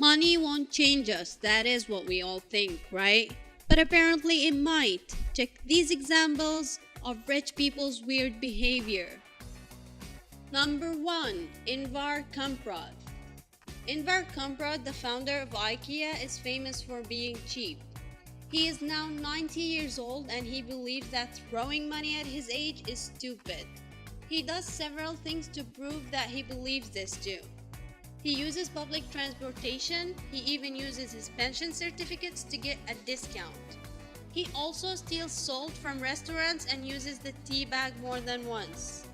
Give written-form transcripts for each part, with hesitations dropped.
Money won't change us, that is what we all think, right? But apparently it might. Check these examples of rich people's weird behavior. Number 1. Invar Kamprad. Invar Kamprad, the founder of Ikea, is famous for being cheap. He is now 90 years old and he believes that throwing money at his age is stupid. He does several things to prove that he believes this too. He uses public transportation, he even uses his pension certificates to get a discount. He also steals salt from restaurants and uses the tea bag more than once.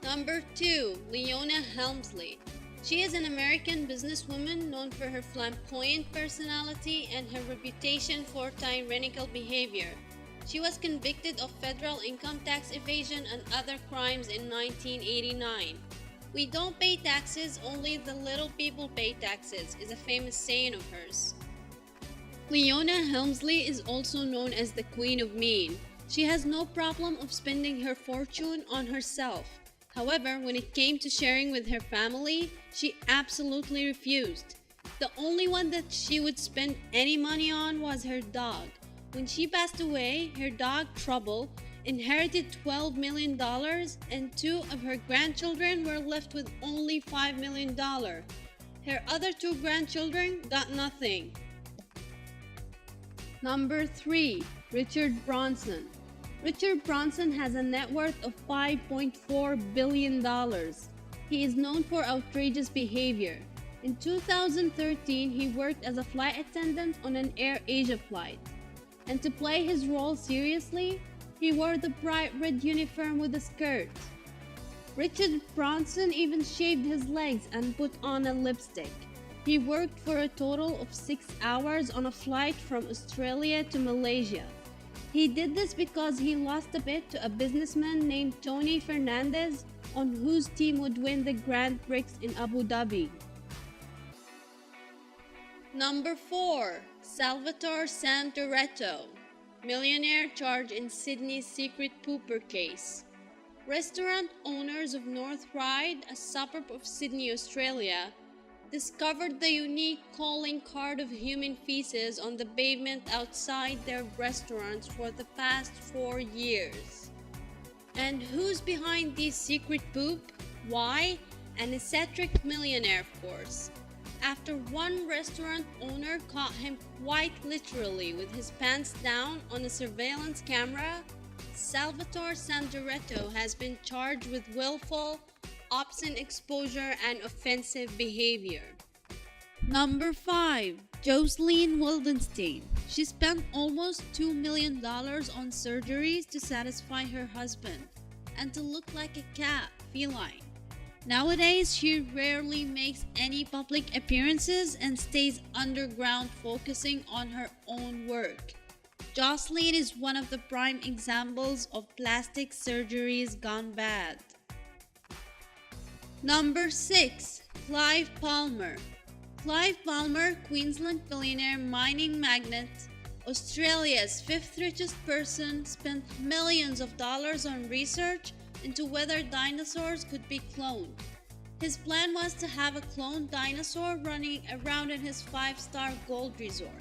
Number 2. Leona Helmsley. She is an American businesswoman known for her flamboyant personality and her reputation for tyrannical behavior. She was convicted of federal income tax evasion and other crimes in 1989. "We don't pay taxes, only the little people pay taxes," is a famous saying of hers. Leona Helmsley is also known as the Queen of Mean. She has no problem of spending her fortune on herself. However, when it came to sharing with her family, she absolutely refused. The only one that she would spend any money on was her dog. When she passed away, her dog Trouble inherited $12 million and 2 of her grandchildren were left with only $5 million. Her other 2 grandchildren got nothing. Number 3. Richard Branson. Richard Branson has a net worth of $5.4 billion. He is known for outrageous behavior. In 2013, he worked as a flight attendant on an Air Asia flight. And to play his role seriously, he wore the bright red uniform with a skirt. Richard Branson even shaved his legs and put on a lipstick. He worked for a total of 6 hours on a flight from Australia to Malaysia. He did this because he lost a bet to a businessman named Tony Fernandez on whose team would win the Grand Prix in Abu Dhabi. Number 4. Salvatore Santoreto, millionaire charged in Sydney's secret pooper case. Restaurant owners of North Ryde, a suburb of Sydney, Australia, discovered the unique calling card of human feces on the pavement outside their restaurants for the past 4 years. And who's behind this secret poop? Why? An eccentric millionaire, of course. After one restaurant owner caught him quite literally with his pants down on a surveillance camera, Salvatore Santoreto has been charged with willful, obscene exposure and offensive behavior. Number 5. Joseline Wilden. She spent almost $2 million on surgeries to satisfy her husband and to look like a cat, feline. Nowadays, she rarely makes any public appearances and stays underground focusing on her own work. Joseline is one of the prime examples of plastic surgeries gone bad. Number 6. Clive Palmer. Clive Palmer, Queensland billionaire mining magnate, Australia's 5th richest person, spent millions of dollars on research into whether dinosaurs could be cloned. His plan was to have a cloned dinosaur running around in his 5-star gold resort.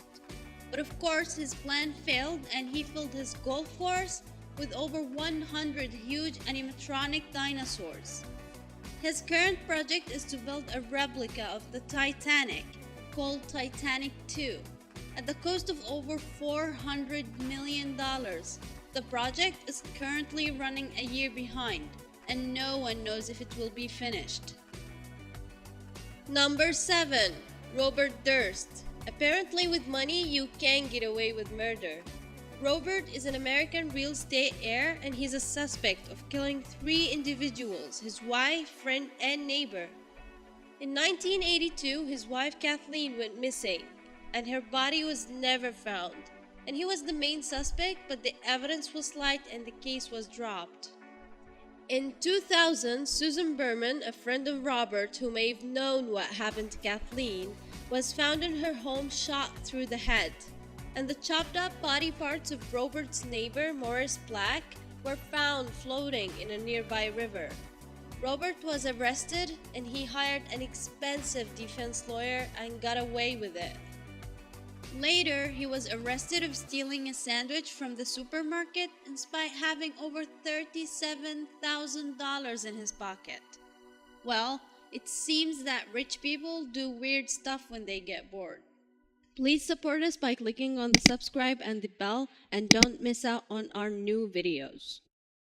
But of course, his plan failed and he filled his golf course with over 100 huge animatronic dinosaurs. His current project is to build a replica of the Titanic, called Titanic 2, at the cost of over $400 million. The project is currently running a year behind, and no one knows if it will be finished. Number 7. Robert Durst. Apparently with money you can get away with murder. Robert is an American real estate heir and he's a suspect of killing 3 individuals, his wife, friend, and neighbor. In 1982, his wife Kathleen went missing and her body was never found. And he was the main suspect, but the evidence was slight and the case was dropped. In 2000, Susan Berman, a friend of Robert who may have known what happened to Kathleen, was found in her home shot through the head. And the chopped up body parts of Robert's neighbor, Morris Black, were found floating in a nearby river. Robert was arrested and he hired an expensive defense lawyer and got away with it. Later, he was arrested of stealing a sandwich from the supermarket despite having over $37,000 in his pocket. Well, it seems that rich people do weird stuff when they get bored. Please support us by clicking on the subscribe and the bell, and don't miss out on our new videos.